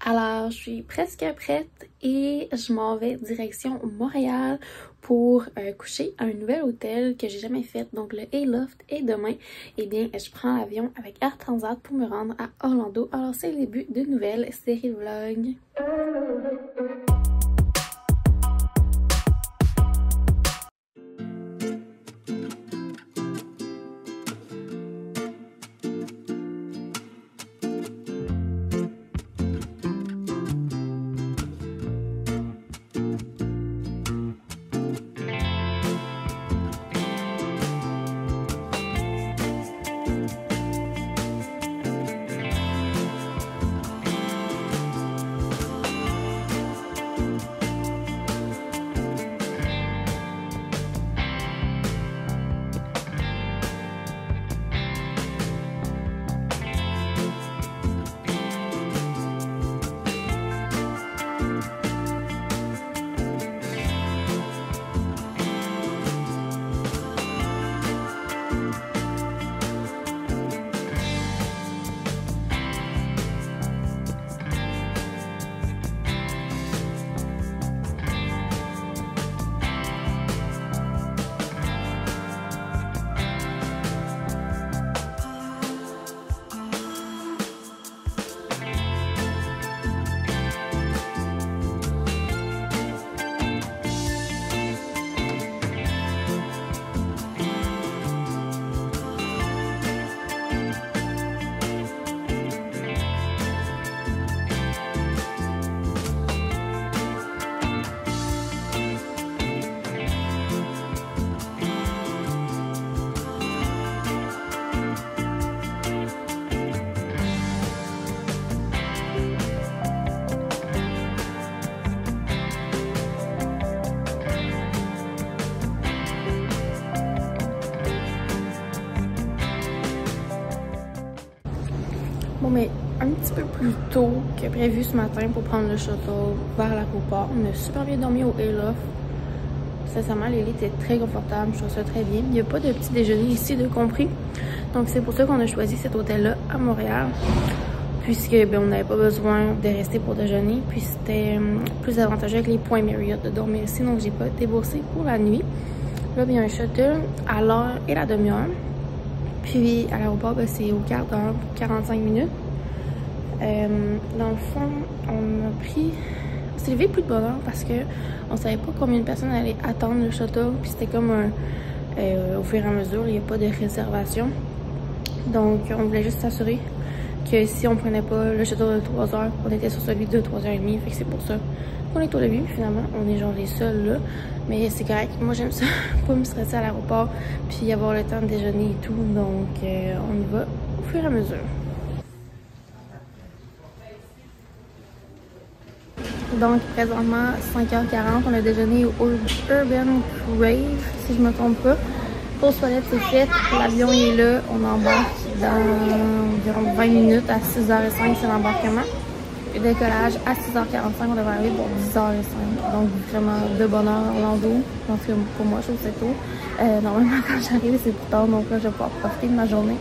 Alors, je suis presque prête et je m'en vais direction Montréal pour coucher à un nouvel hôtel que j'ai jamais fait, donc le Aloft. Et demain, eh bien, je prends l'avion avec Air Transat pour me rendre à Orlando. Alors, c'est le début d'une nouvelle série de vlogs. Bon, mais un petit peu plus tôt que prévu ce matin pour prendre le shuttle vers l'aéroport. On a super bien dormi au Aloft. Sincèrement, les lits étaient très confortables, je trouve ça très bien. Il n'y a pas de petit déjeuner ici de compris. Donc c'est pour ça qu'on a choisi cet hôtel-là à Montréal. Puisque ben, on n'avait pas besoin de rester pour déjeuner. Puis c'était plus avantageux avec les points Marriott de dormir ici. Donc j'ai pas déboursé pour la nuit. Là, il y a un shuttle à l'heure et la demi-heure. Puis à l'aéroport, ben, c'est au quart d'heure pour 45 minutes. Dans le fond, on s'est levé plus de bonne heure parce que on savait pas combien de personnes allaient attendre le shuttle. Puis c'était comme au fur et à mesure, il n'y a pas de réservation. Donc on voulait juste s'assurer que si on prenait pas le shuttle de 3 heures, on était sur celui de 3h30. Fait que c'est pour ça qu'on est au début. Finalement, on est genre les seuls là. Mais c'est correct. Moi, j'aime ça. Pas me stresser à l'aéroport. Puis avoir le temps de déjeuner et tout. Donc, on y va au fur et à mesure. Donc, présentement, 5h40. On a déjeuné au Urban Crave, si je me trompe pas. Pause toilette, c'est fait. L'avion est là. On embarque dans environ 20 minutes. À 6h05, c'est l'embarquement. Le décollage à 6h45, on devrait arriver pour 10h05. Donc vraiment de bonne heure à Orlando. Parce que pour moi, je trouve que c'est tôt. Normalement, quand j'arrive, c'est plus tard. Donc là, je vais pouvoir profiter de ma journée.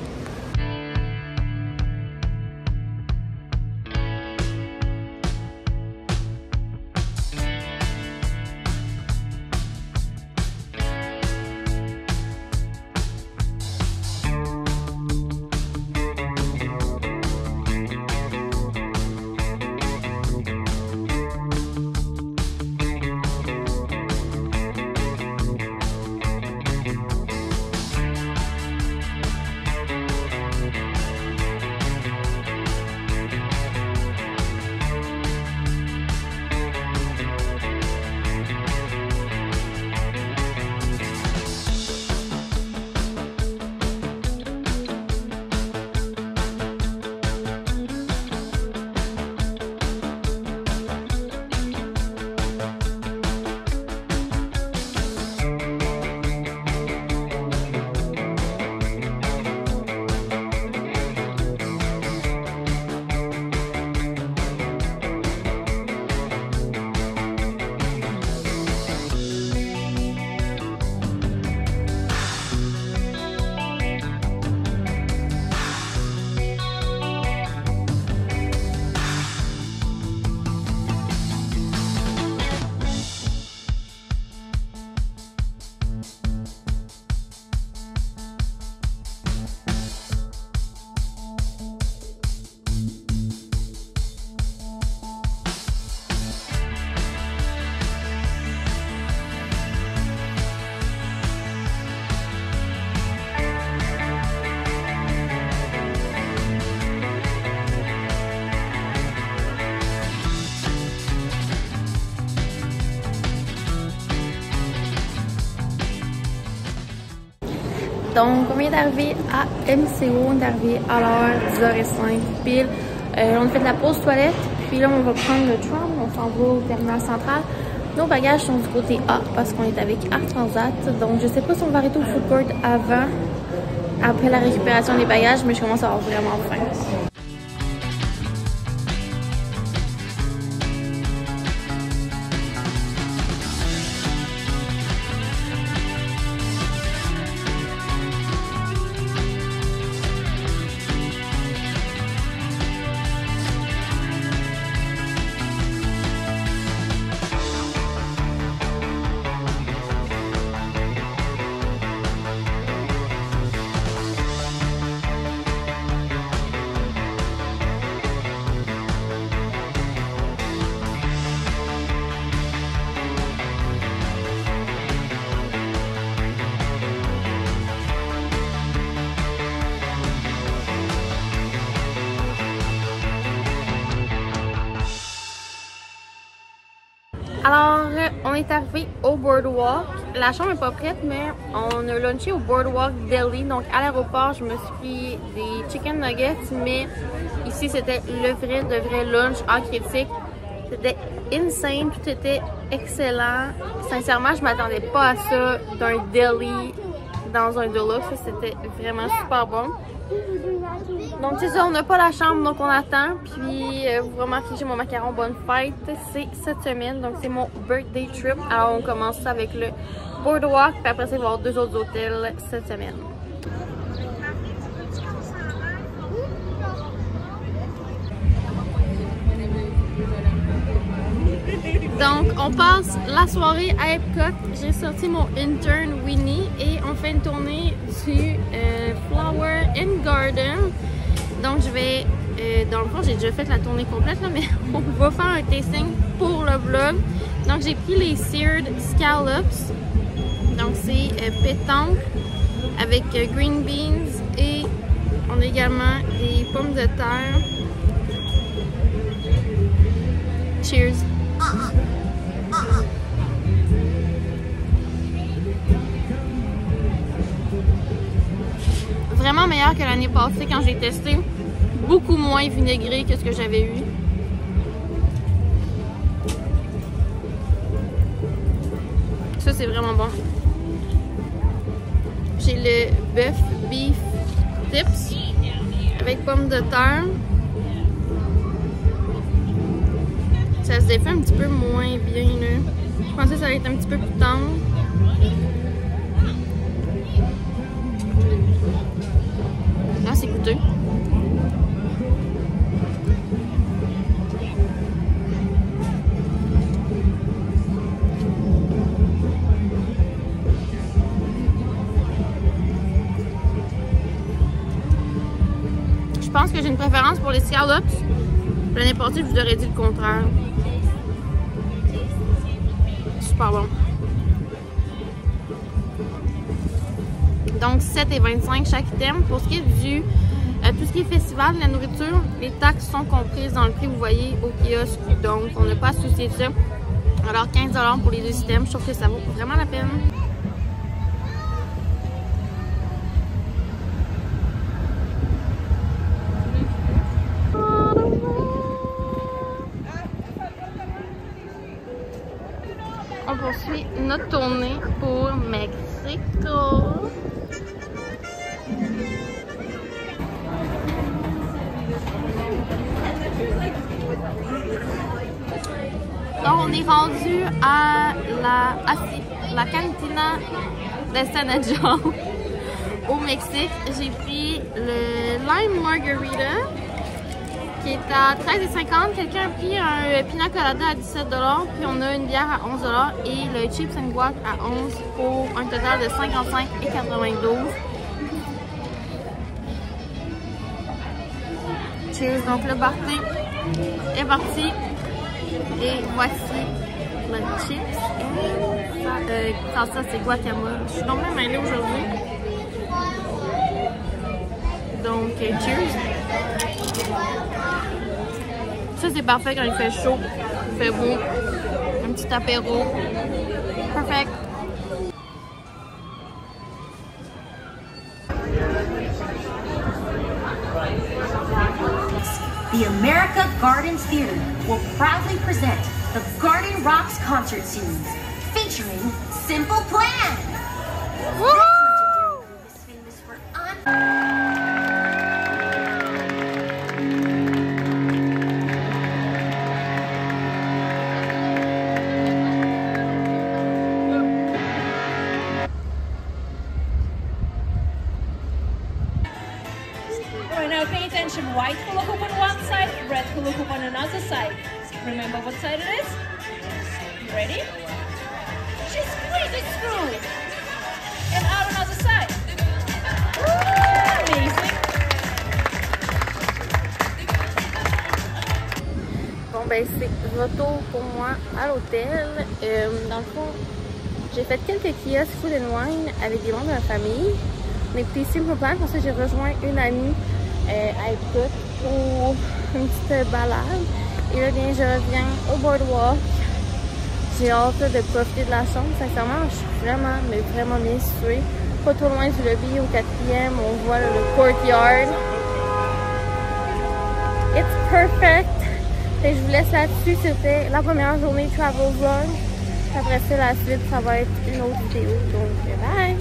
Donc, on vient d'arriver à MCO, on est arrivé à l'heure 10h05 pile. On a fait de la pause toilette, puis là, on va prendre le tram, on s'en va au terminal central. Nos bagages sont du côté A parce qu'on est avec Art Transat. Donc, je sais pas si on va arrêter au food court après la récupération des bagages, mais je commence à avoir vraiment faim. Alors, on est arrivé au Boardwalk. La chambre n'est pas prête, mais on a lunché au Boardwalk Deli. Donc, à l'aéroport, je me suis pris des chicken nuggets, mais ici, c'était le vrai lunch en critique. C'était insane, tout était excellent. Sincèrement, je m'attendais pas à ça d'un deli dans un deluxe. C'était vraiment super bon. Donc c'est ça, on n'a pas la chambre, donc on attend. Puis vous remarquez, j'ai mon macaron bonne fête. C'est cette semaine, donc c'est mon birthday trip. Alors on commence avec le Boardwalk, puis après ça, il va y avoir 2 autres hôtels cette semaine. Donc on passe la soirée à Epcot. J'ai sorti mon intern Winnie et on fait une tournée du Flower and Garden. Donc je vais, dans le fond j'ai déjà fait la tournée complète là, mais on va faire un tasting pour le vlog. Donc j'ai pris les Seared Scallops. Donc c'est pétanque avec green beans et on a également des pommes de terre. Cheers! Vraiment meilleur que l'année passée quand j'ai testé. Beaucoup moins vinaigré que ce que j'avais eu. Ça c'est vraiment bon. J'ai le bœuf beef tips avec pommes de terre. Ça se défait un petit peu moins bien là. Je pensais que ça allait être un petit peu plus tendre. Là c'est goûteux. Je pense que j'ai une préférence pour les scallops. L'année passée, je vous aurais dit le contraire. Super bon. Donc 7,25 chaque item. Pour ce qui est du tout ce qui est festival de la nourriture, les taxes sont comprises dans le prix que vous voyez au kiosque. Donc on n'a pas à se soucier de ça. Alors 15 $ pour les 2 items, je trouve que ça vaut vraiment la peine. On poursuit notre tournée pour Mexico. Donc on est rendu à la Cantina de San John au Mexique. J'ai pris le Lime Margarita qui est à 13,50 $. Quelqu'un a pris un Pina Colada à 17 $, puis on a une bière à 11 $ et le Chips and Guac à 11 $ pour un total de 55,92 $. Cheers! Donc le party est parti et voici le chips. Ça c'est guacamole. Je suis donc même mêlée aujourd'hui. Donc cheers! Ça c'est parfait quand il fait chaud, il fait beau, un petit apéro, perfect. America Gardens Theater will proudly present the Garden Rocks concert series featuring Simple Plan. This legendary group is famous for Right now, pay attention. White hula hoop on one side, red hula hoop on another side. Remember what side it is? You ready? Just squeeze it through. And out another side. Amazing. Bon, ben, c'est retour pour moi à l'hôtel. Dans le fond, j'ai fait quelques kiosques food and wine avec des membres de ma famille. On a écouté Simple Plan. Ensuite, j'ai rejoint une amie à Epcot pour une petite balade. Et là, bien, je reviens au boardwalk. J'ai hâte de profiter de la chambre. Sincèrement, je suis vraiment, mais vraiment bien située. Pas trop loin du lobby, au 4e. On voit le courtyard. It's perfect! Et je vous laisse là-dessus. C'était la première journée de travel vlog. Après ça, la suite, ça va être une autre vidéo. Donc, bye!